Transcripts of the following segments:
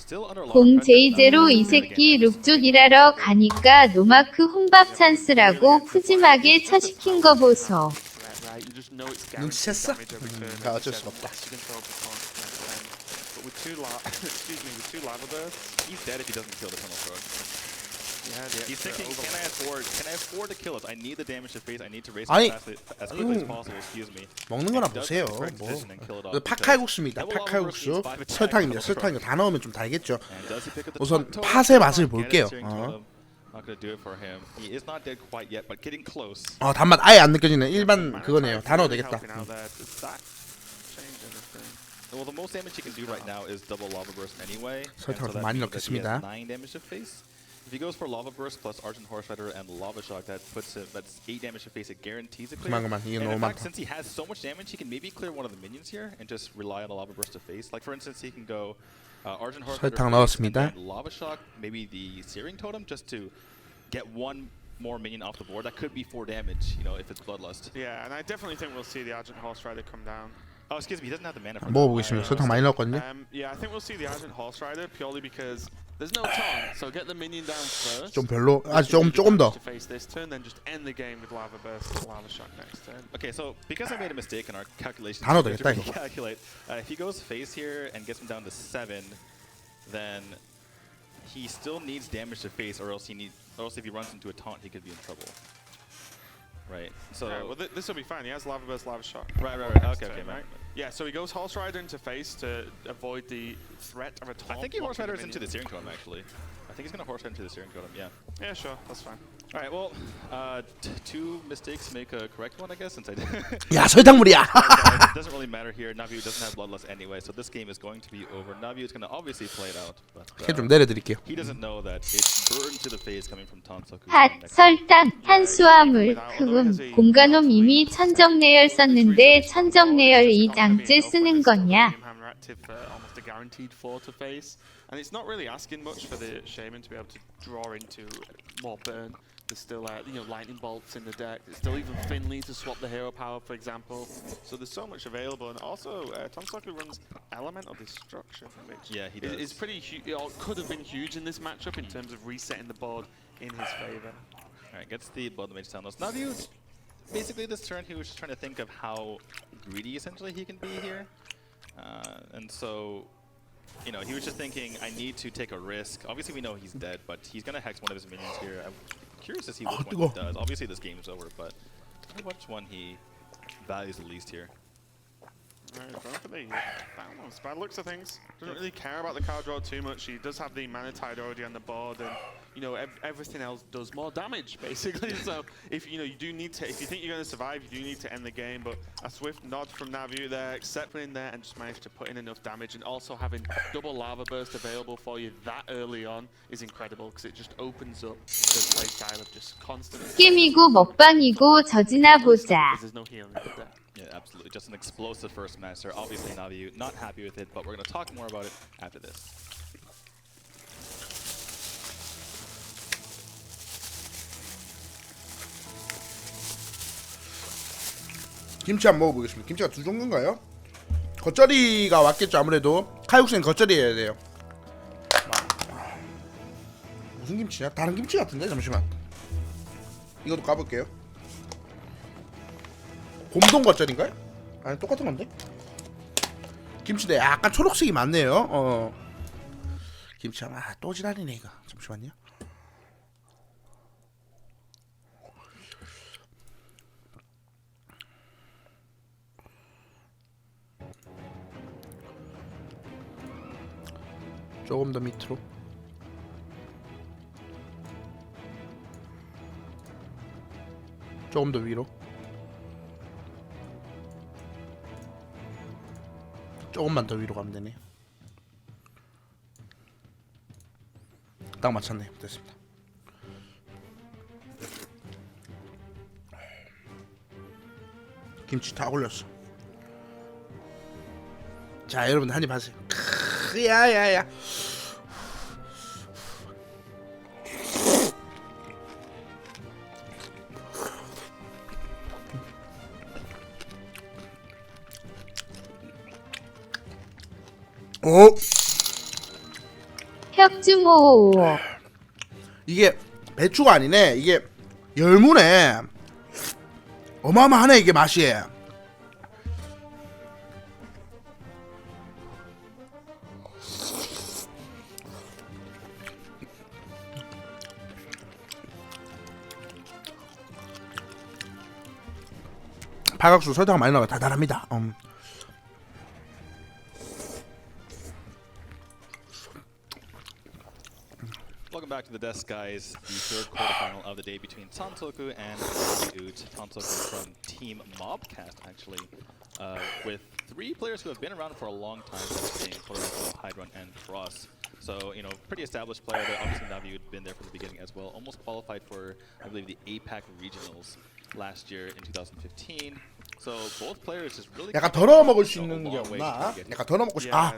공 제이제로 이 새끼 룩죽 일하러 가니까 노마크 혼밥 찬스라고 푸짐하게 처시킨 거 보소. 눈치챘어? 어쩔 수 없다. He's thinking, can I afford to kill us? I need the damage to face. I need to raise 아니, as quickly as possible. Excuse me. 먹는 거나 보세요. 뭐 팥칼국수입니다. 팥칼국수. 설탕입니다. 설탕이요. 다 넣으면 좀 달겠죠. 우선 팥의 맛을 볼게요. 단맛 아예 안 느껴지는 일반 그거네요. 다 넣어도 되겠다. Well, the most damage he can do right now is double lava burst anyway. 설탕을 좀 많이 넣겠습니다. 9 damage to face. If he goes for lava burst plus Argent Horse Rider and lava shock, that puts him. That's 8 damage to face. It guarantees a clear. 그만 이게 And 너무 in fact, 많다. since he has so much damage, he can maybe clear one of the minions here and just rely on the lava burst to face. Like for instance, he can go Argent Horse Rider 설탕 face and 넣었습니다. then lava shock, maybe the Searing Totem, just to get one more minion off the board. That could be 4 damage, you know, if it's Bloodlust. Yeah, and I definitely think we'll see the Argent Horse Rider come down. Oh, excuse me, he doesn't have the mana for that. 먹어보겠습니다. 설탕 많이 넣었거든요. Yeah, I think we'll see the Argent Horse Rider purely because there's no taunt, so get the minion down first. 좀 별로. 아직 조금 더. To face this turn, then just end the game with lava burst, lava shock next turn. Okay, so because I made a mistake in our calculations, 다 넣어도 되겠다, 이거. calculate. If he goes face here and gets him down to 7, then he still needs damage to face, or else if he runs into a taunt, he could be in trouble. Right. So well, this will be fine. He has lava burst, lava shock. Right. Okay, right. Yeah. So he goes Horse Rider into face to avoid the threat of a taunt. I think he Horse Riders into the Searing Totem actually. I think he's gonna Horse Rider into the Searing Totem. Yeah. Yeah, sure. That's fine. All right. Well, 2 mistakes make a correct one, I guess. Since I 야 설탕물이야. it doesn't really matter here. Naviu doesn't have Bloodlust anyway, so this game is going to be over. Naviu is gonna obviously play it out, but 좀 내려드릴게요. he doesn't know that it's burden to the face coming from Tansoku. 핫, 설탕, 탄수화물, 흑음, 공간홈 이미 천정레열 썼는데 천정레열 이 장째 쓰는 거냐? Almost a guaranteed 4 to face, and it's not really asking much for the Shaman to be able to draw into more burn. There's still lightning bolts in the deck. There's still even Finley to swap the hero power, for example. So there's so much available, and also Tansoku runs Elemental Destruction, which he does. is pretty huge. Or could have been huge in this matchup in terms of resetting the board in his favor. All right, gets the Blood Mage Soundless. Naviu, basically this turn he was just trying to think of how greedy essentially he can be here. And so, he was just thinking, I need to take a risk. Obviously, we know he's dead, but he's going to hex one of his minions here. I'm curious to see which one he does. Obviously, this game is over, but which one he values the least here. Right, going for the balance. By the looks of things, doesn't really care about the card draw too much. He does have the Mana Tide already on the board, and everything else does more damage basically. So if you think you're going to survive, you do need to end the game. But a swift nod from Naviu there, accepting in there, and just managed to put in enough damage, and also having double lava burst available for you that early on is incredible because it just opens up the playstyle of just constant. 게임이고 먹방이고 져지나 보자. There's no healing there. Yeah, absolutely. Just an explosive first master. Obviously, Naviu not happy with it, but we're going to talk more about it after this. 김치 한번 먹어보겠습니다. 김치가 2 종류인가요? 겉절이가 왔겠죠. 아무래도 칼국수는 겉절이여야 돼요. 무슨 김치냐? 다른 김치 같은데? 잠시만. 이것도 까볼게요. 곰동 겉절인가요? 아니 똑같은 건데? 김치인데 약간 초록색이 많네요. 김치 또 지랄이네 이거. 잠시만요. 조금 더 밑으로. 조금 더 위로. 조금만 더 위로 가면 되네. 딱 맞췄네. 됐습니다. 김치 다 올렸어. 자, 여러분 한입 하세요. 야야야. 오. 혁주모. 이게 배추가 아니네. 이게 열무네. 어마어마하네 이게 맛이. 팔각수 설탕 많이 넣어 달달합니다. Welcome back to the desk, guys. The third quarterfinal of the day between Tantoku and Dude. Tantoku from Team Mobcast, actually, with three players who have been around for a long time, being Koroneko, Hydron, and Cross. So, you know, pretty established player there. Obviously, Navi had been there from the beginning as well. Almost qualified for, I believe, the APAC Regionals last year in 2015. So both players just really 약간 덜어 먹을 수 있는 게 없나? 약간 덜어 먹고 싶. 아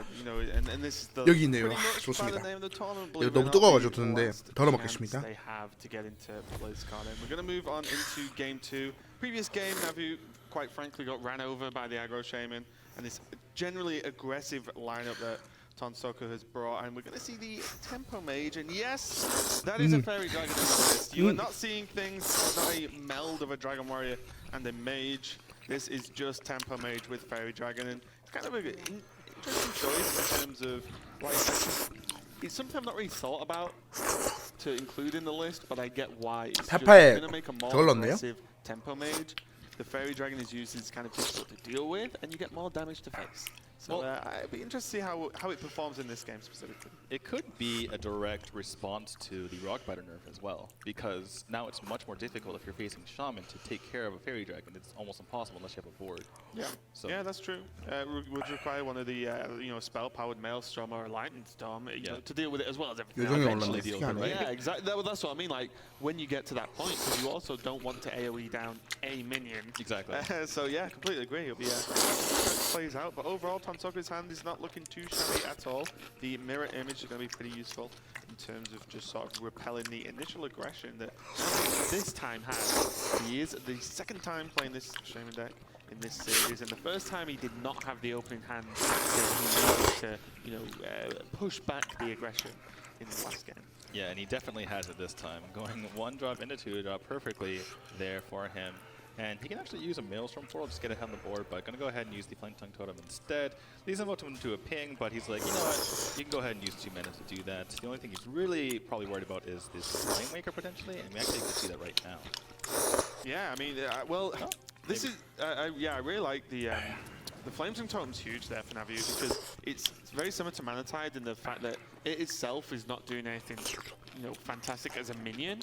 여기 있네요. 좋습니다. 이거 너무 뜨거워가지고 드는데 덜어 먹겠습니다. They have to get into BlizzCon, and we're going to move on into game 2. Previous game, Navu, quite frankly, got ran over by the aggro shaman, and this generally aggressive lineup that Tantoku has brought, and we're going to see the tempo mage, and yes, that is a fairy dragon on the list. You are not seeing things as a meld of a dragon warrior and a mage. This is just tempo mage with fairy dragon, and it's kind of an interesting choice in terms of like it's something I've not really thought about to include in the list, but I get why. It's just 페파에 going to make a more 저걸 넣었네요. aggressive tempo mage. The fairy dragon is used as kind of difficult to deal with, and you get more damage to face. So I'd be interested to see how it performs in this game specifically. It could be a direct response to the Rockbiter nerf as well, because now it's much more difficult if you're facing Shaman to take care of a Fairy Dragon. It's almost impossible unless you have a board. Yeah, So yeah, that's true. Would require one of the spell-powered Maelstrom or a Lightning Storm you know, to deal with it as well as everything 요정이 else. 올랐네. 특이하네. Yeah, exactly. That's what I mean. Like when you get to that point, because you also don't want to AOE down a minion. exactly. So yeah, completely agree. It'll be how it plays out. But overall, Tantoku's hand is not looking too shabby at all. The mirror image is going to be pretty useful in terms of just sort of repelling the initial aggression that this time has. He is the second time playing this Shaman deck in this series, and the first time he did not have the opening hand that he needed to, push back the aggression in the last game. Yeah, and he definitely has it this time. Going one drop into two drop perfectly there for him. And he can actually use a Maelstrom portal, just get ahead on the board, but gonna go ahead and use the Flame Tongue Totem instead. Leaves him up to a ping, but he's like, you know what, you can go ahead and use 2 mana to do that. The only thing he's really probably worried about is this Flame Waker potentially, and we actually can see that right now. Yeah, I mean, this is, I really like the Flame Tongue Totem's huge there for Navu because it's very similar to Manatide in the fact that it itself is not doing anything, fantastic as a minion.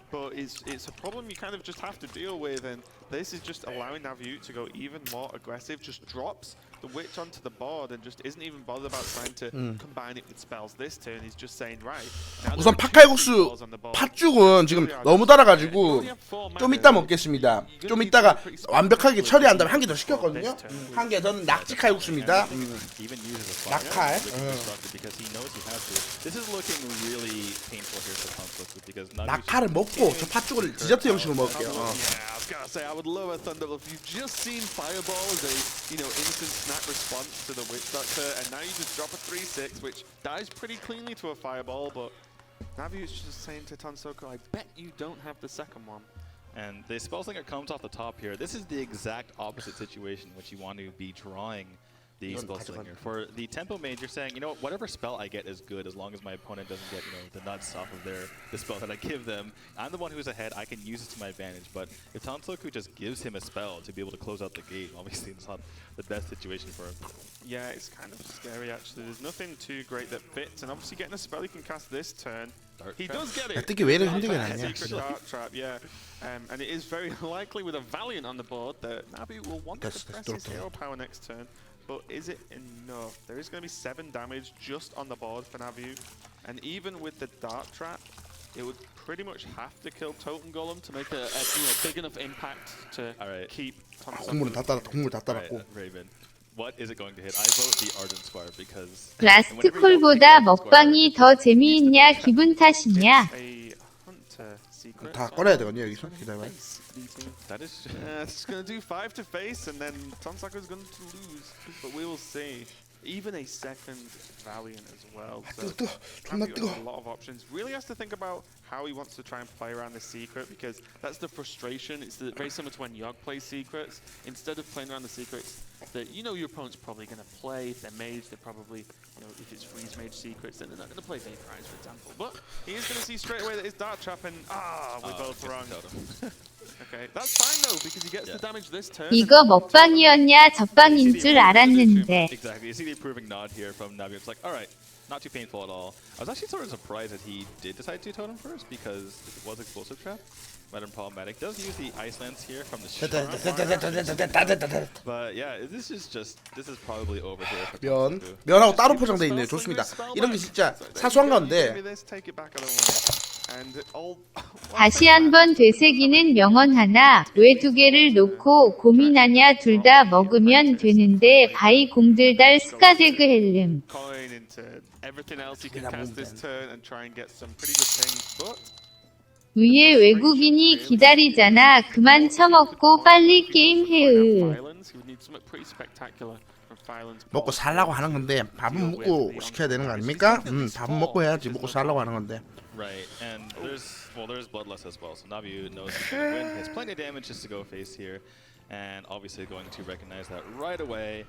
But it's a problem you kind of just have to deal with, and this is just allowing Navu to go even more aggressive, just drops the Witch onto the board and just isn't even bothered about trying to combine it with spells this turn. He's just saying, right, now 우선 팥칼국수 팥죽은 지금 너무 달아가지고 좀 이따 먹겠습니다. 좀 이따가 완벽하게 처리한 다음에 한 개 더 시켰거든요. 한 개 더는 낙지 칼국수입니다. Even uses a 낙칼. because he knows he has to. This is looking really painful here for Tantoku because 낙칼을 먹고 저 팥죽을 디저트 형식으로 먹을게요. Yeah, I was gonna say I would love a Thunderbolt. You've just seen Fireball as a instant snap response to the Witch Doctor, and now you just drop a 3/6, which dies pretty cleanly to a Fireball. But Navi is just saying to Tantoku, I bet you don't have the second one. And the Spellslinger comes off the top here. This is the exact opposite situation which you want to be drawing the Spellslinger. For the Tempo Mage, you're saying, you know what, whatever spell I get is good as long as my opponent doesn't get, the nuts off of the spell that I give them. I'm the one who's ahead, I can use it to my advantage, but if Tantoku just gives him a spell to be able to close out the game, obviously it's not the best situation for him. Yeah, it's kind of scary actually. There's nothing too great that fits, and obviously getting a spell he can cast this turn. He does get it. 어떻게 왜 이렇게 힘들게 나냐? Secret Dart Trap, yeah. And it is very likely with a Valiant on the board that Navi will want to press his hero power next turn. But is it enough? There is going to be 7 damage just on the board for Navu. And even with the Dart Trap, it would pretty much have to kill Totem Golem to make a big enough impact to keep 국물은 다 따랐다. 국물 다 따랐고. Raven, what is it going to hit? I vote the Ardent Squire because 라스트 콜보다 먹방이 더 재미있냐 기분 탓이냐? a Hunter secret. 다 꺼내야 되거든요 여기서. 기다려봐요. that is It's going to do 5 to face, and then Tantoku is going to lose. But we will see. even a second Valiant as well. So 뜨거, 존나 Navi has 뜨거. a lot of options. Really has to think about how he wants to try and play around the secret, because that's the frustration. It's very similar to when Yogg plays secrets. Instead of playing around the secrets that you know your opponent's probably going to play, if they're mage, they're probably, you know, if it's freeze mage secrets, then they're not going to play Vaporize, for example. But he is going to see straight away that it's Dark Trap, and we're both wrong. Okay, that's fine though, because he gets the damage this turn. 이거 먹방이었냐 젖방인 줄 알았는데. Exactly. You see the approving nod here from Navi. It's like, all right, not too painful at all. I was actually sort of surprised that he did decide to totem first, because if it was explosive trap, might have been problematic. Does use the ice lance here from the shot. But yeah, this is probably over here. for 면 Tansaku. 면하고 따로 포장돼 있네요. 좋습니다. 이런 게 진짜 사소한 건데 다시 한번 되새기는 명언 하나. 왜 두 개를 놓고 고민하냐. 둘 다 먹으면 되는데 바이 공들달 스카데그 헬름. 위에 외국인이 기다리잖아. 그만 처먹고 빨리 게임 해으. 먹고 살라고 하는 건데 밥은 먹고 시켜야 되는 거 아닙니까? 밥은 먹고 해야지. 먹고 살라고 하는 건데. Right, and there's Bloodlust as well, so Navi knows he's going to win. He has plenty of damage just to go face here, and obviously going to recognize that right away.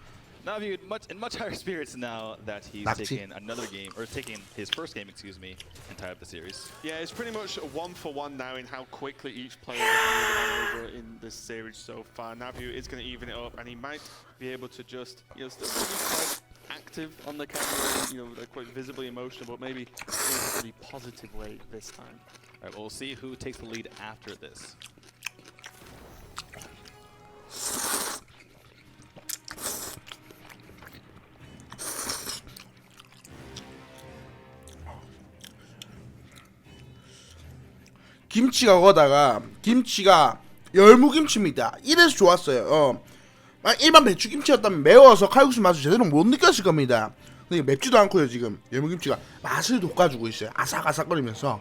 Navi in much higher spirits now that he's taken another game, or taking his first game, excuse me, and tied up the series. Yeah, it's pretty much 1-for-1 now in how quickly each player has moved over in this series so far. Navi is going to even it up, and he might be able to just, you know, still be quite active on the camera, you know, like quite visibly emotional, but maybe in a really positive way this time. All right, well, we'll see who takes the lead after this. 김치가 거다가 김치가 열무김치입니다. 이래서 좋았어요. 일반 배추김치였다면 매워서 칼국수 맛을 제대로 못 느꼈을 겁니다. 근데 맵지도 않고요. 지금 열무김치가 맛을 돋궈주고 있어요. 아삭아삭거리면서.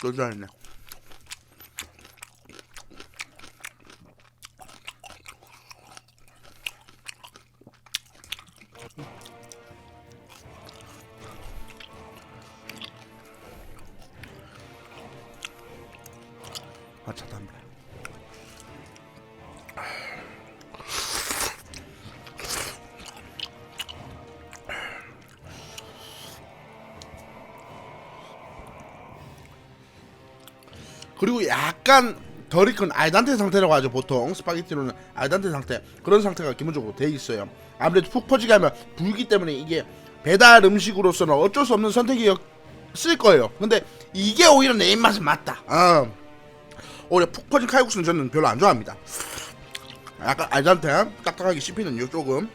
너무 잘했네. 마차답니다. 그리고 약간 덜 익은 알단테 상태라고 하죠. 보통 스파게티로는 알단테 상태, 그런 상태가 기본적으로 돼 있어요. 아무래도 푹 퍼지게 하면 불기 때문에 이게 배달 음식으로서는 어쩔 수 없는 선택이었을 거예요. 근데 이게 오히려 내 입맛에 맞다. 오히려 푹 퍼진 칼국수는 저는 별로 안 좋아합니다. 약간 알단테 딱딱하게 씹히는 요 조금.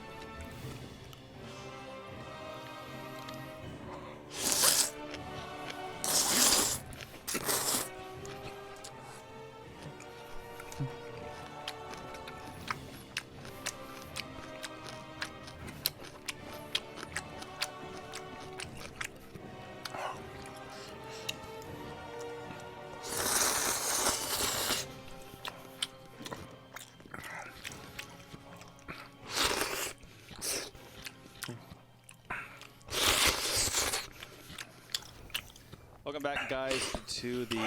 Welcome back, guys, to the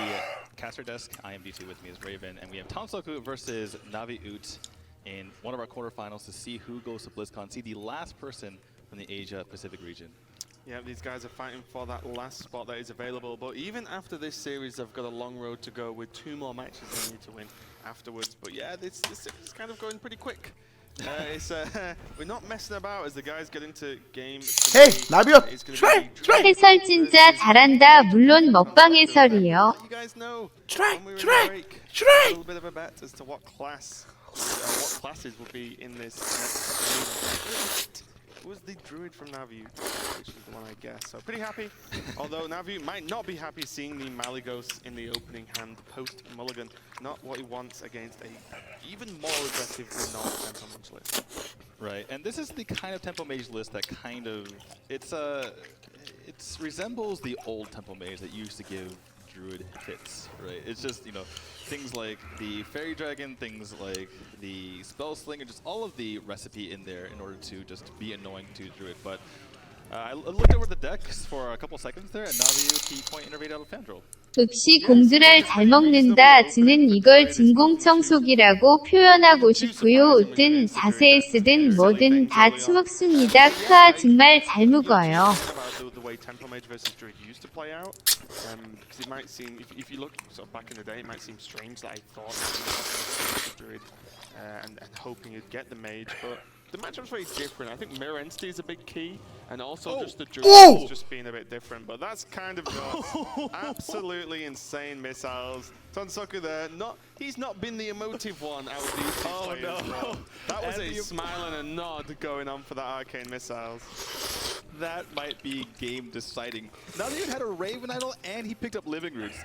caster desk. I am D2, with me is Raven, and we have Tansaku versus Navi Ut in one of our quarterfinals to see who goes to BlizzCon, see the last person from the Asia Pacific region. Yeah, these guys are fighting for that last spot that is available, but even after this series, they've got a long road to go with 2 more matches they need to win afterwards. But yeah, this is kind of going pretty quick. We're not messing about as the guys get into game. Hey, 나비엇! 트라이! 트라이! 해설 진짜 잘한다. 물론 먹방 해설이요. You guys know. 트라이! when we were in 트라이! break, a 트라이! little bit of a bet as to what classes will be in this next. It was the druid from Navi, which is the one I guess. So pretty happy. Although Navi might not be happy seeing the Malygos in the opening hand post Mulligan. Not what he wants against a even more aggressive Renault tempo mage list. Right, and this is the kind of tempo mage list that kind of it resembles the old tempo mage that used to give Druid hits, right? It's just, you know, things like the Fairy Dragon, things like the Spell Slinger, just all of the recipe in there in order to just be annoying to Druid. But I looked over the decks for a couple seconds there, and Navi key point innervate out of Fandral. 읍시 공드랄 잘 먹는다. 지는 이걸 진공청소기라고 표현하고 싶고요. 으든 자세히 쓰든 뭐든 다 치먹습니다. 크아 정말 잘 묵어요. The way Tempo Mage versus Druid used to play out, because it might seem, if you look sort of back in the day, it might seem strange that I thought the Druid and hoping you'd get the Mage, but the matchup's very different. I think Mirror Entity is a big key, and also just the Druid is just being a bit different, but that's kind of nuts. Absolutely insane missiles. Tonsoku there, he's not been the emotive one out of these two players. No. That was a smile and a nod going on for that arcane missiles. That might be game deciding. Navi had a Raven Idol and he picked up Living Roots.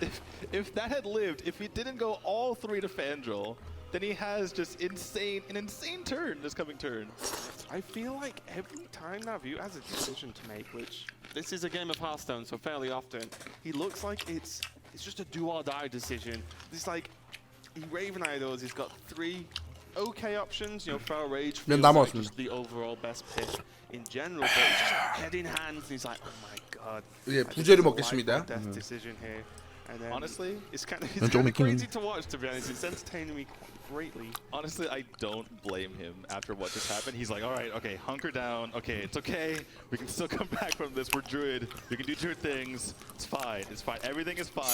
If that had lived, if he didn't go all three to Fandral, then he has just an insane turn this coming turn. I feel like every time Navi has a decision to make, which this is a game of Hearthstone, so fairly often, he looks like it's just a do or die decision. It's like he Raven Idols, he's got three okay options, you know, Feral Rage feels like just the overall best pick in general, but it's just head in hands, and he's like, oh my god. 예, 부제를 먹겠습니다. Death decision here. And then Honestly, it's kind of crazy to watch, to be honest. It's entertaining me greatly. Honestly, I don't blame him after what just happened. He's like, all right, okay, hunker down. Okay, it's okay. We can still come back from this. We're Druid. We can do Druid things. It's fine. It's fine. Everything is fine.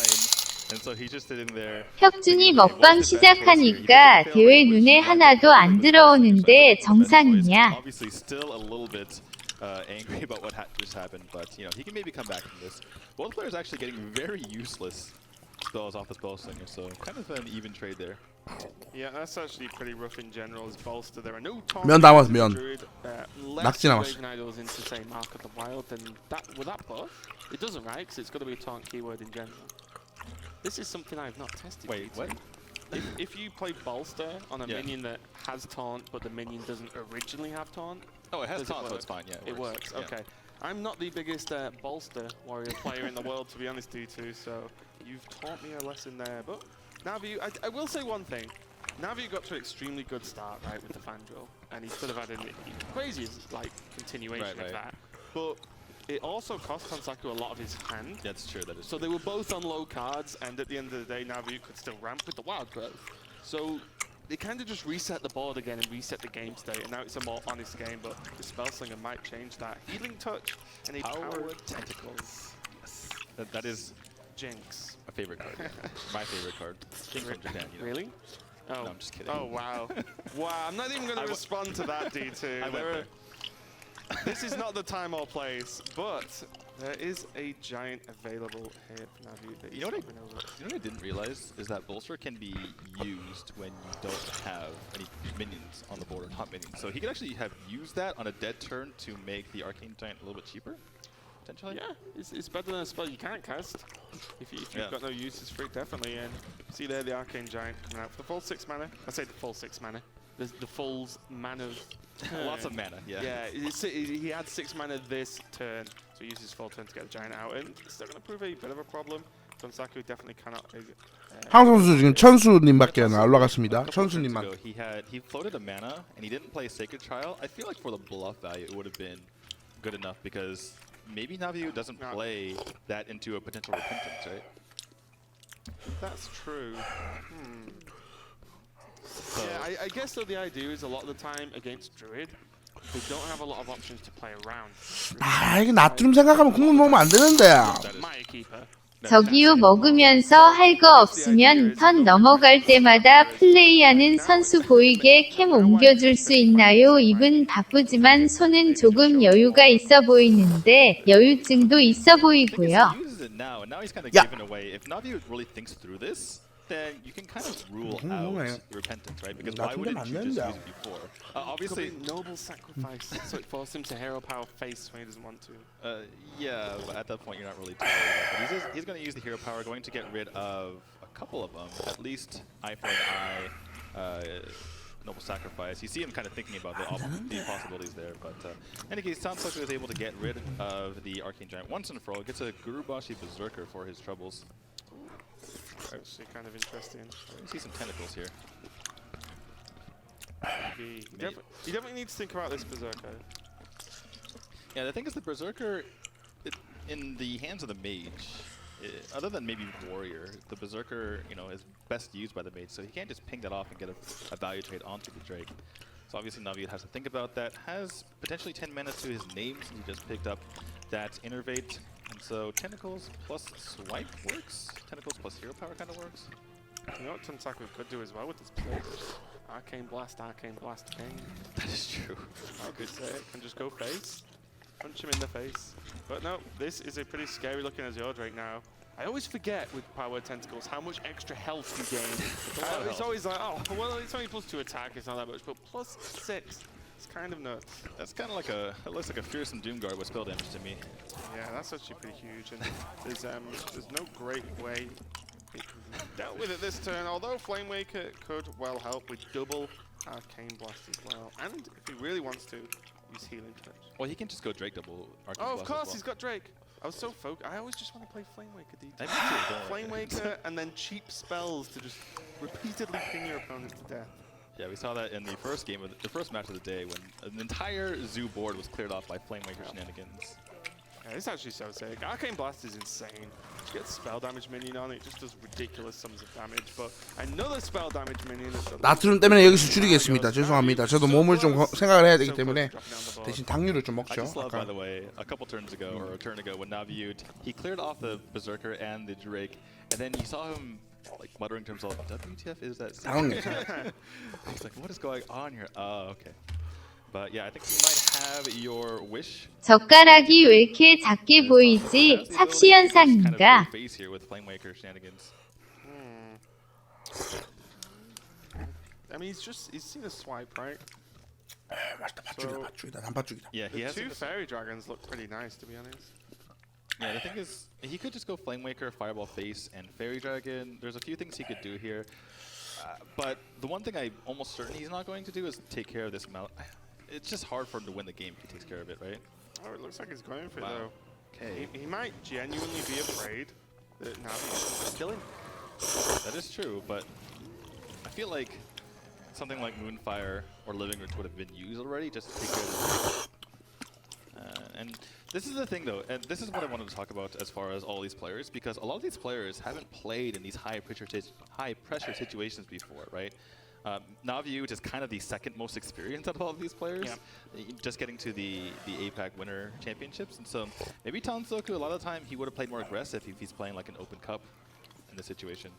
And so he's just sitting there. 혁준이 먹방 시작하니까 대회 눈에 하나도 안 들어오는데 정상이냐? Obviously, still a little bit angry about what just happened, but you know he can maybe come back from this. Both players actually getting very useless spells off the Spell Slinger, so kind of an even trade there. Yeah, that's actually pretty rough in general as bolster. There are no 면 남았어, 면. Less 낙지 남았어. Raven Idols into say Mark of the Wild, then that with that buff, it doesn't, right? Because it's got to be a taunt keyword in general. This is something I've not tested. Wait, what? If you play bolster on a minion that has taunt, but the minion doesn't originally have taunt. Oh, it has does taunt, it so work? it's fine. Yeah, It works. Yeah. Okay. I'm not the biggest bolster warrior player in the world, to be honest, D2. So you've taught me a lesson there. But Navi, I will say one thing. Navi got to an extremely good start, right, with the Fandral, and he could have had a crazy like continuation of that. But it also cost Tonsaku a lot of his hand. That's true. That is. So they were both on low cards, and at the end of the day, Navi could still ramp with the Wild Growth. So they kind of just reset the board again and reset the game state, and now it's a more honest game, but the Spellslinger might change that. Healing Touch and a Power Tentacles. Yes. That is Jinx. my favorite card. Yeah. My favorite card. Jinx from Japan. You know. Really? Oh. No, I'm just kidding. Oh, wow. Wow, I'm not even going to respond to that, D2. I went there. This is not the time or place, but there is a giant available here for Navi that You know what I didn't realize is that Bolster can be used when you don't have any minions on the board, or not minions. So he could actually have used that on a dead turn to make the Arcane Giant a little bit cheaper, potentially. Yeah, it's better than a spell you can't cast. If you've got no uses for it, definitely. And see there, the Arcane Giant coming out for the full 6 mana. I say the full 6 mana. The full mana. Lots of mana, yeah. Yeah, he had 6 mana this turn, so he used his full turn to get the Giant out, and it's still going to prove a bit of a problem. Tonsaku definitely cannot. 한국 선수 지금 천수님밖에 안 올라갔습니다. 천수님만. He floated a mana and he didn't play Sacred Trial. I feel like for the bluff value, it would have been good enough because maybe Naviu doesn't play that into a potential repentance, right? That's true. Yeah, I guess though the idea is a lot of the time against Druid, they don't have a lot of options to play around. 아, 이게 나트륨 생각하면 국물 먹으면 안 되는데. Maya Keeper. 저기요 먹으면서 할 거 없으면 턴 넘어갈 때마다 플레이하는 선수 보이게 캠 옮겨줄 수 있나요? 입은 바쁘지만 손은 조금 여유가 있어 보이는데 여유증도 있어 보이고요. He uses it now, and now he's kind of given away. If Navi really thinks through this, then you can kind of rule out repentance, right? Because why wouldn't you just use it before? Obviously, noble sacrifice. So it forced him to hero power face when he doesn't want to. yeah, but at that point you're not really too worried about it. He's going to use the hero power, going to get rid of a couple of them, at least Eye for an Eye, Noble Sacrifice. You see him kind of thinking about the possibilities there, but in any case, Tonsaku is able to get rid of the Arcane Giant once and for all. Gets a Gurubashi Berserker for his troubles. actually kind of interesting. We see some tentacles here. You definitely need to think about this Berserker. Yeah, the thing is the Berserker, in the hands of the mage, other than maybe Warrior, the Berserker, you know, is best used by the mage, so he can't just ping that off and get a value trade onto the Drake. So obviously Navi has to think about that. Has potentially 10 mana to his name, since he just picked up that Innervate. And so Tentacles plus Swipe works. Tentacles plus Hero Power kind of works. You know what Tonsaku could do as well with this play? Arcane Blast again. That is true. I could say it. Can just go face. Punch him in the face. But no, this is a pretty scary looking Azure Drake now. I always forget with Power Word Tentacles how much extra health you gain. It's always like, oh, well, it's only plus 2 attack, it's not that much, but plus 6. It's kind of nuts. That's kind of like it looks like a Fearsome Doomguard with spell damage to me. Yeah, that's actually pretty huge, and there's no great way he dealt with it this turn, although Flame Waker could well help with double Arcane Blast as well. And if he really wants to, use Healing Touch. Well, he can just go Drake double Arcane Oh, of Blast as course, well. he's got Drake. I was so focused. I always just want to play Flame Waker, dude. I do too, don't Flame worry. Waker and then cheap spells to just repeatedly ping your opponent to death. Yeah, we saw that in the first game, the first match of the day, when an entire zoo board was cleared off by Flame Waker shenanigans. Yeah, it's actually so sick. Arcane Blast is insane. You get spell damage minion on it, just does ridiculous sums of damage. But another spell damage minion. 나트륨 때문에 여기서 줄이겠습니다. 죄송합니다. 저도 몸을 좀 생각을 해야 되기 때문에 대신 당류를 좀 I 먹죠. just love, by 아까 the way, a couple turns ago, or a turn ago, when Naviute, he cleared off the Berserker and the Drake, and then you saw him like muttering to himself, WTF is that? 당황했어요. He's like, what is going on here? Oh, okay. But yeah, I think you might have your wish. 젓가락이 왜 이렇게 작게 보이지? Has the ability to just kind of 삽시현상인가? go face here with Flame Waker shenanigans. I mean, he's seen a swipe, right? 맞다. 밭죽이다. 단밭죽이다. Yeah, he The has. two Fairy Dragons look pretty nice, to be honest. Yeah, the thing is, he could just go Flame Waker, Fireball Face, and Fairy Dragon. There's a few things he could do here. But the one thing I'm almost certain he's not going to do is take care of this amount. It's just hard for him to win the game if he takes care of it, right? Oh, it looks like he's going for it, Wow. though. Okay, He might genuinely be afraid that Navi is killing. that is true, but I feel like something like Moonfire or Living Roots would have been used already just to take care of this. And this is the thing, though, and this is what I wanted to talk about as far as all these players, because a lot of these players haven't played in these high pressure situations before, right? Naviute is kind of the second most experienced out of all of these players, just getting to the APAC Winter Championships, and so maybe Tansoku, a lot of the time, he would have played more aggressive if he's playing like an open cup in this situation.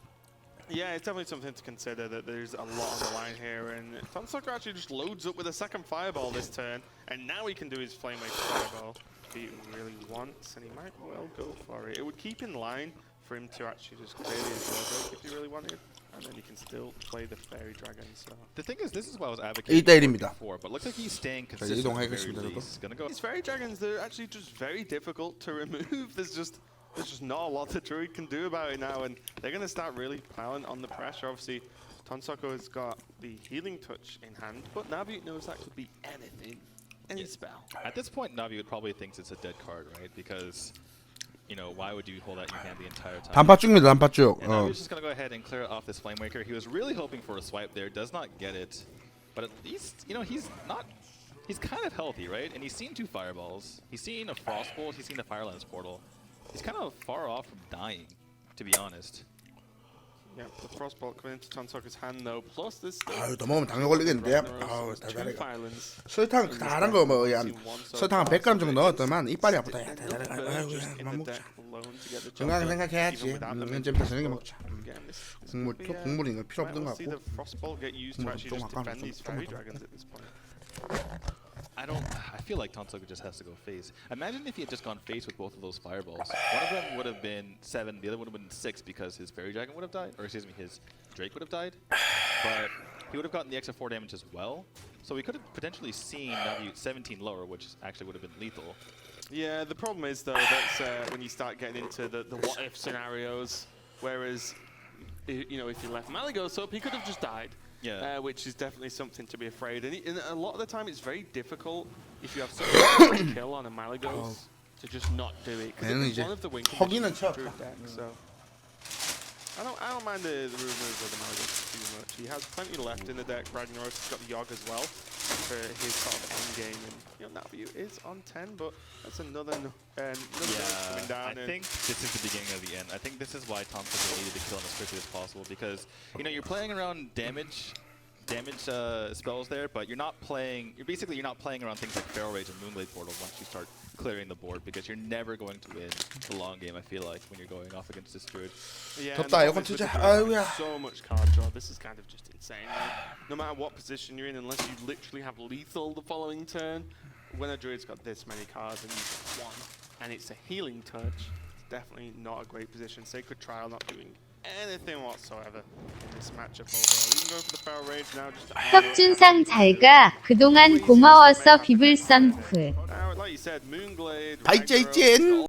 Yeah, it's definitely something to consider that there's a lot on the line here, and Tansoku actually just loads up with a second Fireball this turn, and now he can do his Flame Waker Fireball if he really wants, and he might well go for it. It would keep in line for him to actually just clear the Azure Drake if he really wanted, and then he can still play the Fairy Dragon, so... The thing is, this is what I was advocating 1대1입니다. before, but looks like he's staying consistent. 이동하겠습니다, at the very 저도. least. Gonna go. These Fairy Dragons, they're actually just very difficult to remove. There's just not a lot the Druid can do about it now, and they're going to start really piling on the pressure. Obviously, Tonsoko has got the Healing Touch in hand, but Naviute knows that could be anything. Any spell. At this point, Naviute probably thinks it's a dead card, right? Because, you know, why would you hold that in your hand the entire time? 단밭죽입니다. 단밭죽. And Naviute's just gonna go ahead and clear off this Flame Waker. He was really hoping for a swipe there, does not get it, but at least, you know, he's kind of healthy, right? And he's seen 2 Fireballs. He's seen a Frost Bolt. He's seen a Fire Lance Portal. He's kind of far off from dying, to be honest. Yeah, the Frostbolt coming into Tonsoko's hand though. Plus this. 아유, 넘어오면 당뇨 걸리겠는데. 아우, Two 달달해가. Violence. 설탕 다른 거 뭐 한 설탕 한 100g 정도 넣었더만 이빨이 아프다. 야, 달달해가. 아이고, Just in 그만 the 먹자. deck alone to get the job 건강 done, 생각해야지. even without the 현재부터 저녁에 먹자. Again, this could 국물 be, 또 국물인 거 필요 might 없는 거 well see 같고. the Frostbolt get used to 국물 actually 좀 just 아까운 defend these 좀 Fairy 좀 Dragons at this point. I feel like Tansoku just has to go face. Imagine if he had just gone face with both of those Fireballs. One of them would have been 7, the other would have been 6 because his Fairy Dragon would have died, or excuse me, his Drake would have died. But he would have gotten the extra 4 damage as well. So we could have potentially seen Naviute 17 lower, which actually would have been lethal. Yeah, the problem is though that's when you start getting into the what if scenarios. Whereas, you know, if you left Malygos up, he could have just died. Yeah. Which is definitely something to be afraid. And a lot of the time, it's very difficult if you have such a kill on a Malygos to just not do it. Because 얘는 it's 이제 one of the win 허기는 conditions 쳐. through deck, so. I don't mind the rumors of the Malagos too much. He has plenty left in the deck. Ragnaros has got the Yogg as well for his sort of end game. And you know, Naviu is on 10, but that's another coming Yeah, down. I think this is the beginning of the end. I think this is why Tom Fiddler needed to kill him as quickly as possible, because you know you're playing around damage spells there, but you're not playing. You're not playing around things like Feral Rage and Moonblade Portal once you start clearing the board, because you're never going to win the long game. I feel like when you're going off against this druid. Yeah, 덥다, and 에어컨 with 트자. the druid, 아유야. so much card draw. This is kind of just insane. Like, no matter what position you're in, unless you literally have lethal the following turn, when a druid's got this many cards and you've got one, and it's a healing touch, it's definitely not a great position. Sacred Trial not doing anything whatsoever in this matchup overall. You can go for the Feral Rage now. Just to 혁준상 잘가. 그동안 고마웠어 비블 선프. Now, like you said, Moonglade, 바이제이젠.